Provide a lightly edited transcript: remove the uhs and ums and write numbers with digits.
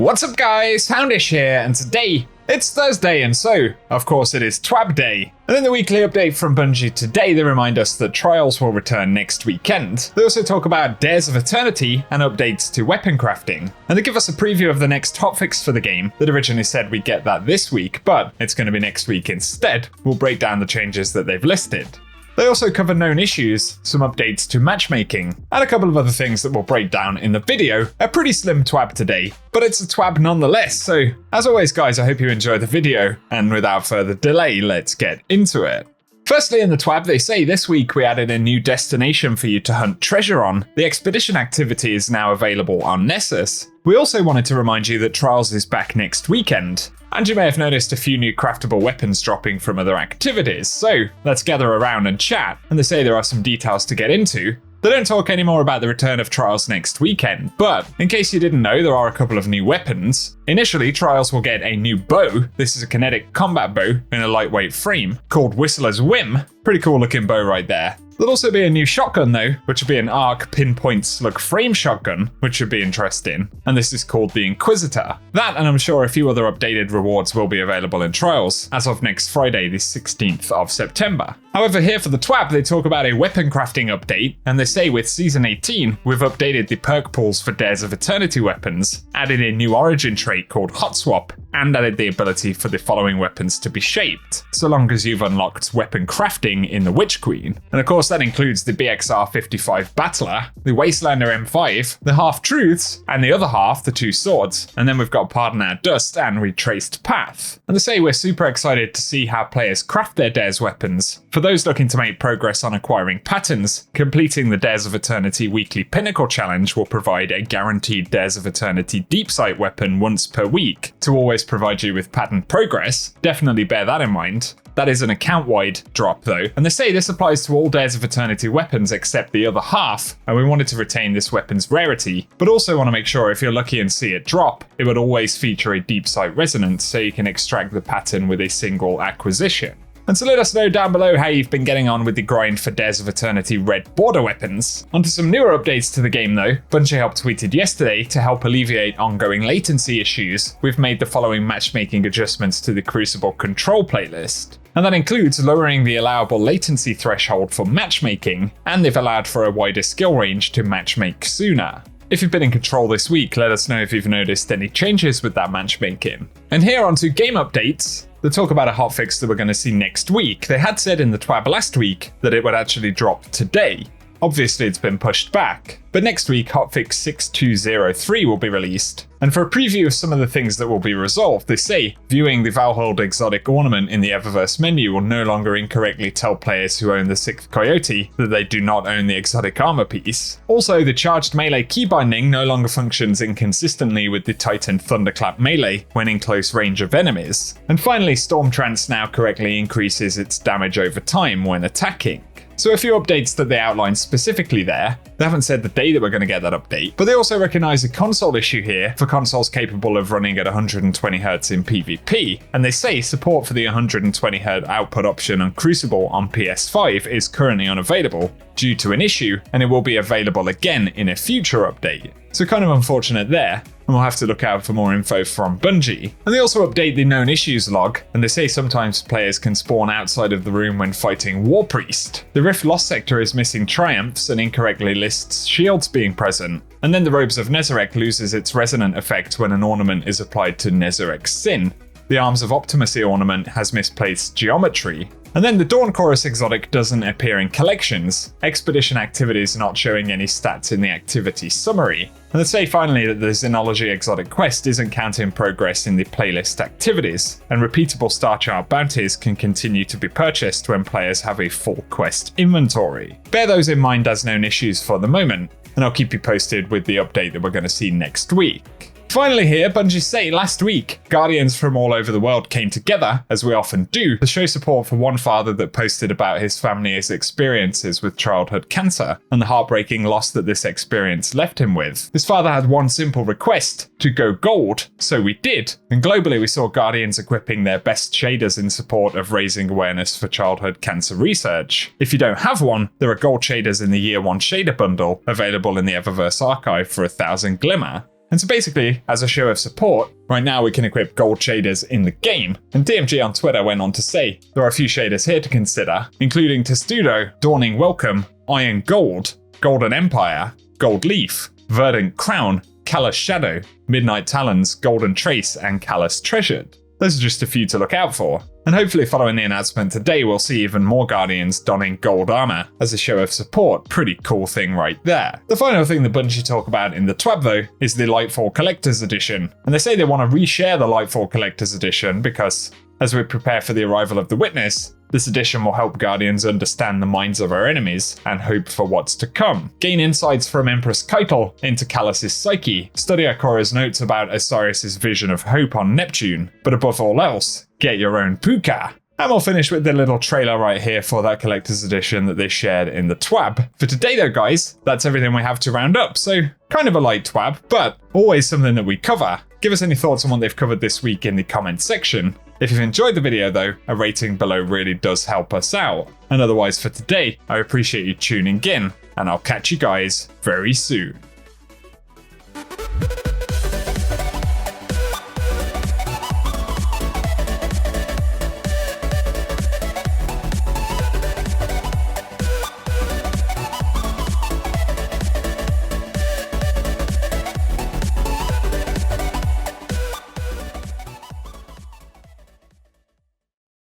What's up guys, Houndish here, and today it's Thursday, and so, of course, it is TWAB day. And in the weekly update from Bungie today, they remind us that Trials will return next weekend. They also talk about Dares of Eternity and updates to weapon crafting. And they give us a preview of the next hotfix for the game that originally said we'd get that this week, but it's going to be next week instead. We'll break down the changes that they've listed. They also cover known issues, some updates to matchmaking, and a couple of other things that we'll break down in the video. A pretty slim TWAB today, but it's a TWAB nonetheless, so as always guys, I hope you enjoy the video, and without further delay, let's get into it. Firstly, in the TWAB, they say this week we added a new destination for you to hunt treasure on. The expedition activity is now available on Nessus. We also wanted to remind you that Trials is back next weekend. And you may have noticed a few new craftable weapons dropping from other activities, so let's gather around and chat. And they say there are some details to get into. They don't talk anymore about the return of Trials next weekend, but in case you didn't know, there are a couple of new weapons. Initially, Trials will get a new bow. This is a kinetic combat bow in a lightweight frame called Whistler's Whim. Pretty cool looking bow right there. There'll also be a new shotgun though, which will be an arc pinpoint slug frame shotgun, which should be interesting. And this is called the Inquisitor. That, and I'm sure a few other updated rewards will be available in Trials as of next Friday, the 16th of September. However, here for the TWAB, they talk about a weapon crafting update, and they say with Season 18, we've updated the perk pools for Dares of Eternity weapons, added a new origin trait called Hot Swap, and added the ability for the following weapons to be shaped, so long as you've unlocked weapon crafting in the Witch Queen. And of course that includes the BXR-55 Battler, the Wastelander M5, the Half-Truths, and the other half, the two swords. And then we've got Pardon Our Dust and Retraced Path. And they say we're super excited to see how players craft their Dares weapons. For those looking to make progress on acquiring patterns, completing the Dares of Eternity Weekly Pinnacle Challenge will provide a guaranteed Dares of Eternity Deepsight weapon once per week to always provide you with pattern progress. Definitely bear that in mind. That is an account-wide drop though, and they say this applies to all Dares of Eternity weapons except the other half, and we wanted to retain this weapon's rarity, but also want to make sure if you're lucky and see it drop, it would always feature a deep sight resonance so you can extract the pattern with a single acquisition. And so let us know down below how you've been getting on with the grind for Dares of Eternity red border weapons. Onto some newer updates to the game though. Bungie Help tweeted yesterday to help alleviate ongoing latency issues. We've made the following matchmaking adjustments to the Crucible control playlist. And that includes lowering the allowable latency threshold for matchmaking, and they've allowed for a wider skill range to matchmake sooner. If you've been in control this week, let us know if you've noticed any changes with that matchmaking. And here onto game updates. They talk about a hotfix that we're going to see next week. They had said in the TWAB last week that it would actually drop today. Obviously it's been pushed back, but next week hotfix 6203 will be released. And for a preview of some of the things that will be resolved, they say viewing the Valhold exotic ornament in the Eververse menu will no longer incorrectly tell players who own the 6th Coyote that they do not own the exotic armor piece. Also, the charged melee key binding no longer functions inconsistently with the Titan Thunderclap melee when in close range of enemies. And finally, Storm Trance now correctly increases its damage over time when attacking. So a few updates that they outlined specifically there. They haven't said the day that we're going to get that update, but they also recognize a console issue here for consoles capable of running at 120Hz in PvP, and they say support for the 120Hz output option on Crucible on PS5 is currently unavailable due to an issue, and it will be available again in a future update. So kind of unfortunate there, and we'll have to look out for more info from Bungie. And they also update the known issues log, and they say sometimes players can spawn outside of the room when fighting War Priest. The Rift Lost sector is missing triumphs and incorrectly lists shields being present. And then the Robes of Nezarec loses its resonant effect when an ornament is applied to Nezarec's Sin. The Arms of Optimacy ornament has misplaced geometry. And then the Dawn Chorus exotic doesn't appear in collections. Expedition activities not showing any stats in the activity summary. And they say finally that the Xenology exotic quest isn't counting progress in the playlist activities, and repeatable star chart bounties can continue to be purchased when players have a full quest inventory. Bear those in mind as known issues for the moment, and I'll keep you posted with the update that we're going to see next week. Finally here, Bungie say last week, Guardians from all over the world came together, as we often do, to show support for one father that posted about his family's experiences with childhood cancer, and the heartbreaking loss that this experience left him with. His father had one simple request, to go gold, so we did. And globally we saw Guardians equipping their best shaders in support of raising awareness for childhood cancer research. If you don't have one, there are gold shaders in the Year 1 shader bundle, available in the Eververse archive for 1000 glimmer. And so basically, as a show of support, right now we can equip gold shaders in the game. And DMG on Twitter went on to say, there are a few shaders here to consider, including Testudo, Dawning Welcome, Iron Gold, Golden Empire, Gold Leaf, Verdant Crown, Callous Shadow, Midnight Talons, Golden Trace, and Callous Treasured. Those are just a few to look out for. And hopefully following the announcement today, we'll see even more Guardians donning gold armor as a show of support. Pretty cool thing right there. The final thing that Bungie talk about in the TWAB though is the Lightfall Collector's Edition. And they say they want to reshare the Lightfall Collector's Edition because as we prepare for the arrival of the Witness, this edition will help Guardians understand the minds of our enemies and hope for what's to come. Gain insights from Empress Keitel into Callus's psyche, study Ikora's notes about Osiris's vision of hope on Neptune, but above all else, get your own puka. And we'll finish with the little trailer right here for that collector's edition that they shared in the TWAB. For today though guys, that's everything we have to round up, so kind of a light TWAB, but always something that we cover. Give us any thoughts on what they've covered this week in the comments section. If you've enjoyed the video though, a rating below really does help us out. And otherwise for today, I appreciate you tuning in, and I'll catch you guys very soon.